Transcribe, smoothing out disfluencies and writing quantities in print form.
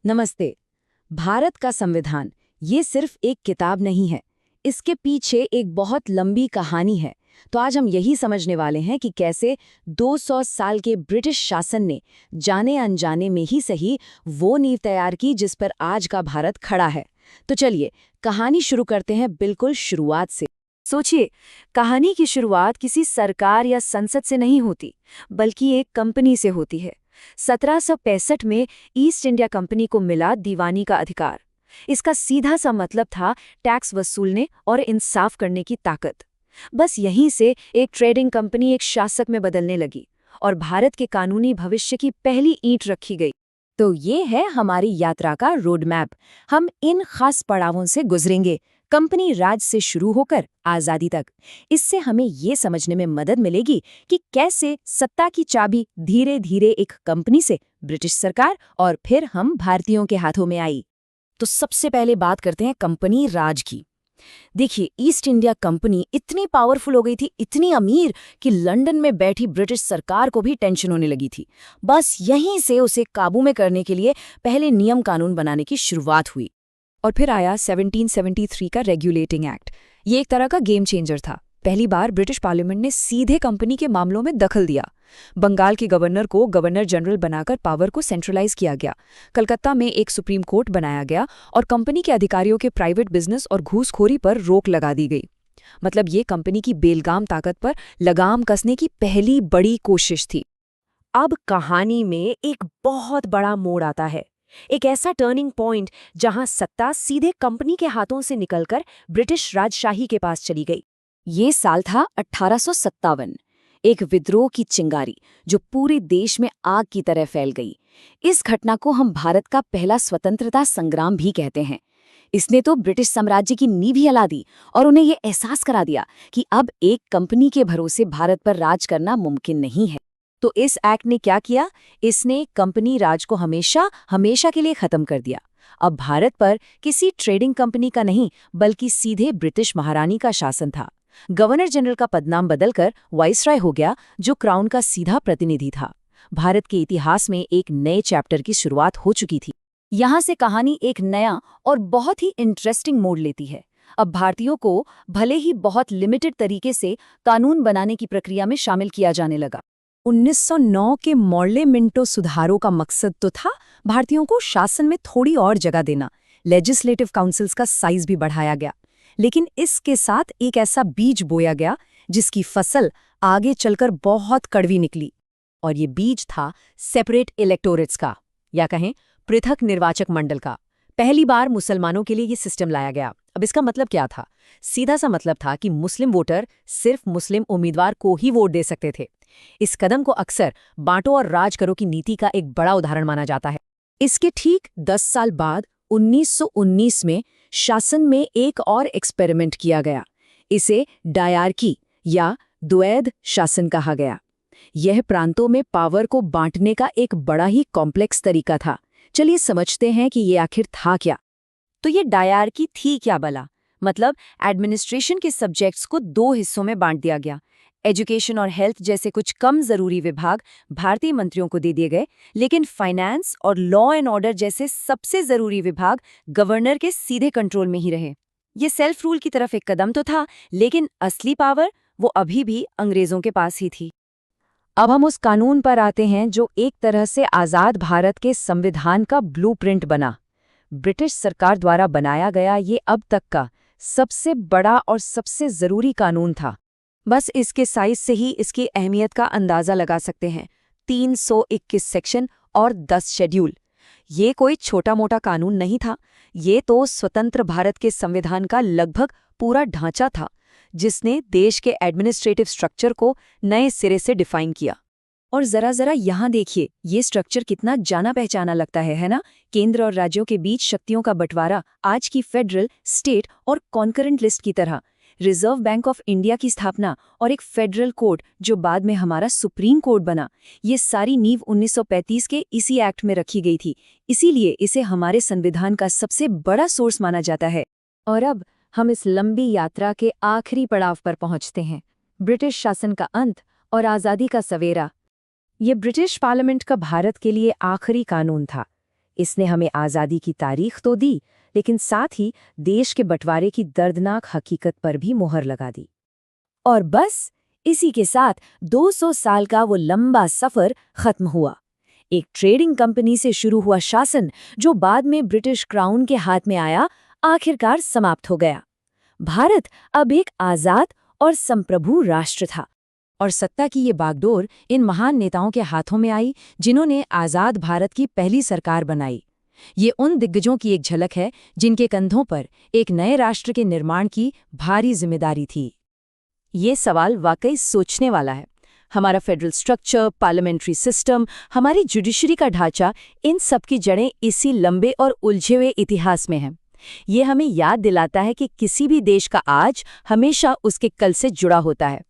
नमस्ते। भारत का संविधान ये सिर्फ एक किताब नहीं है, इसके पीछे एक बहुत लंबी कहानी है। तो आज हम यही समझने वाले हैं कि कैसे 200 साल के ब्रिटिश शासन ने जाने अनजाने में ही सही वो नींव तैयार की जिस पर आज का भारत खड़ा है। तो चलिए कहानी शुरू करते हैं बिल्कुल शुरुआत से। सोचिए, कहानी की शुरुआत किसी सरकार या संसद से नहीं होती, बल्कि एक कंपनी से होती है। 1765 में ईस्ट इंडिया कंपनी को मिला दीवानी का अधिकार। इसका सीधा सा मतलब था टैक्स वसूलने और इंसाफ करने की ताकत। बस यहीं से एक ट्रेडिंग कंपनी एक शासक में बदलने लगी और भारत के कानूनी भविष्य की पहली ईंट रखी गई। तो ये है हमारी यात्रा का रोड मैप। हम इन खास पड़ावों से गुजरेंगे, कंपनी राज से शुरू होकर आजादी तक। इससे हमें ये समझने में मदद मिलेगी कि कैसे सत्ता की चाबी धीरे धीरे एक कंपनी से ब्रिटिश सरकार और फिर हम भारतीयों के हाथों में आई। तो सबसे पहले बात करते हैं कंपनी राज की। देखिए, ईस्ट इंडिया कंपनी इतनी पावरफुल हो गई थी, इतनी अमीर कि लंदन में बैठी ब्रिटिश सरकार को भी टेंशन होने लगी थी। बस यहीं से उसे काबू में करने के लिए पहले नियम कानून बनाने की शुरुआत हुई। और फिर आया 1773 का रेगुलेटिंग एक्ट। ये एक तरह का गेम चेंजर था। पहली बार ब्रिटिश पार्लियामेंट ने सीधे कंपनी के मामलों में दखल दिया। बंगाल के गवर्नर को गवर्नर जनरल बनाकर पावर को सेंट्रलाइज किया गया। कलकत्ता में एक सुप्रीम कोर्ट बनाया गया और कंपनी के अधिकारियों के प्राइवेट बिजनेस और घूसखोरी पर रोक लगा दी गई। मतलब ये कंपनी की बेलगाम ताकत पर लगाम कसने की पहली बड़ी कोशिश थी। अब कहानी में एक बहुत बड़ा मोड़ आता है, एक ऐसा टर्निंग पॉइंट जहां सत्ता सीधे कंपनी के हाथों से निकलकर ब्रिटिश राजशाही के पास चली गई। ये साल था 1857। एक विद्रोह की चिंगारी जो पूरे देश में आग की तरह फैल गई। इस घटना को हम भारत का पहला स्वतंत्रता संग्राम भी कहते हैं। इसने तो ब्रिटिश साम्राज्य की नींव ही हिला दी और उन्हें ये एहसास करा दिया कि अब एक कंपनी के भरोसे भारत पर राज करना मुमकिन नहीं है। तो इस एक्ट ने क्या किया? इसने कंपनी राज को हमेशा हमेशा के लिए खत्म कर दिया। अब भारत पर किसी ट्रेडिंग कंपनी का नहीं, बल्कि सीधे ब्रिटिश महारानी का शासन था। गवर्नर जनरल का पदनाम बदलकर वाइसराय हो गया, जो क्राउन का सीधा प्रतिनिधि था। भारत के इतिहास में एक नए चैप्टर की शुरुआत हो चुकी थी। यहाँ से कहानी एक नया और बहुत ही इंटरेस्टिंग मोड़ लेती है। अब भारतीयों को भले ही बहुत लिमिटेड तरीके से कानून बनाने की प्रक्रिया में शामिल किया जाने लगा। 1909 के मॉर्ले मिंटो सुधारों का मकसद तो था भारतीयों को शासन में थोड़ी और जगह देना। लेजिस्लेटिव काउंसिल्स का साइज भी बढ़ाया गया, लेकिन इसके साथ एक ऐसा बीज बोया गया जिसकी फसल आगे चलकर बहुत कड़वी निकली। और ये बीज था सेपरेट इलेक्टोरेट्स का, या कहें पृथक निर्वाचक मंडल का। पहली बार मुसलमानों के लिए ये सिस्टम लाया गया। अब इसका मतलब क्या था? सीधा सा मतलब था कि मुस्लिम वोटर सिर्फ मुस्लिम उम्मीदवार को ही वोट दे सकते थे। इस कदम को अक्सर बांटो और राज करो की नीति का एक बड़ा उदाहरण माना जाता है। इसके ठीक 10 साल बाद 1919 में शासन में एक और एक्सपेरिमेंट किया गया। इसे डायार्की या द्वैध शासन कहा गया। यह प्रांतों में पावर को बांटने का एक बड़ा ही कॉम्प्लेक्स तरीका था। चलिए समझते हैं कि ये आखिर था क्या। तो ये डायार्की थी क्या भला? मतलब एडमिनिस्ट्रेशन के सब्जेक्ट्स को 2 हिस्सों में बांट दिया गया। एजुकेशन और हेल्थ जैसे कुछ कम जरूरी विभाग भारतीय मंत्रियों को दे दिए गए, लेकिन फाइनेंस और लॉ एंड ऑर्डर जैसे सबसे जरूरी विभाग गवर्नर के सीधे कंट्रोल में ही रहे। ये सेल्फ रूल की तरफ एक कदम तो था, लेकिन असली पावर वो अभी भी अंग्रेजों के पास ही थी। अब हम उस कानून पर आते हैं जो एक तरह से आज़ाद भारत के संविधान का ब्लूप्रिंट बना। ब्रिटिश सरकार द्वारा बनाया गया ये अब तक का सबसे बड़ा और सबसे जरूरी कानून था। बस इसके साइज से ही इसकी अहमियत का अंदाजा लगा सकते हैं। 321 सेक्शन और 10 शेड्यूल। ये कोई छोटा मोटा कानून नहीं था, ये तो स्वतंत्र भारत के संविधान का लगभग पूरा ढांचा था, जिसने देश के एडमिनिस्ट्रेटिव स्ट्रक्चर को नए सिरे से डिफाइन किया। और जरा यहाँ देखिए, ये स्ट्रक्चर कितना जाना पहचाना लगता है ना? केंद्र और राज्यों के बीच शक्तियों का बंटवारा आज की फेडरल, स्टेट और कॉन्करेंट लिस्ट की तरह। रिजर्व बैंक ऑफ इंडिया की स्थापना और एक फेडरल कोर्ट जो बाद में हमारा सुप्रीम कोर्ट बना, ये सारी नींव 1935 के इसी एक्ट में रखी गई थी। इसीलिए इसे हमारे संविधान का सबसे बड़ा सोर्स माना जाता है। और अब हम इस लंबी यात्रा के आखिरी पड़ाव पर पहुंचते हैं, ब्रिटिश शासन का अंत और आज़ादी का सवेरा। ये ब्रिटिश पार्लियामेंट का भारत के लिए आखिरी कानून था। इसने हमें आज़ादी की तारीख तो दी, लेकिन साथ ही देश के बंटवारे की दर्दनाक हकीकत पर भी मोहर लगा दी। और बस इसी के साथ 200 साल का वो लंबा सफर खत्म हुआ। एक ट्रेडिंग कंपनी से शुरू हुआ शासन, जो बाद में ब्रिटिश क्राउन के हाथ में आया, आखिरकार समाप्त हो गया। भारत अब एक आज़ाद और संप्रभु राष्ट्र था। और सत्ता की ये बागडोर इन महान नेताओं के हाथों में आई, जिन्होंने आज़ाद भारत की पहली सरकार बनाई। ये उन दिग्गजों की एक झलक है जिनके कंधों पर एक नए राष्ट्र के निर्माण की भारी जिम्मेदारी थी। ये सवाल वाकई सोचने वाला है। हमारा फेडरल स्ट्रक्चर, पार्लियामेंट्री सिस्टम, हमारी जुडिशरी का ढांचा, इन सब की जड़ें इसी लंबे और उलझे हुए इतिहास में हैं। ये हमें याद दिलाता है कि किसी भी देश का आज हमेशा उसके कल से जुड़ा होता है।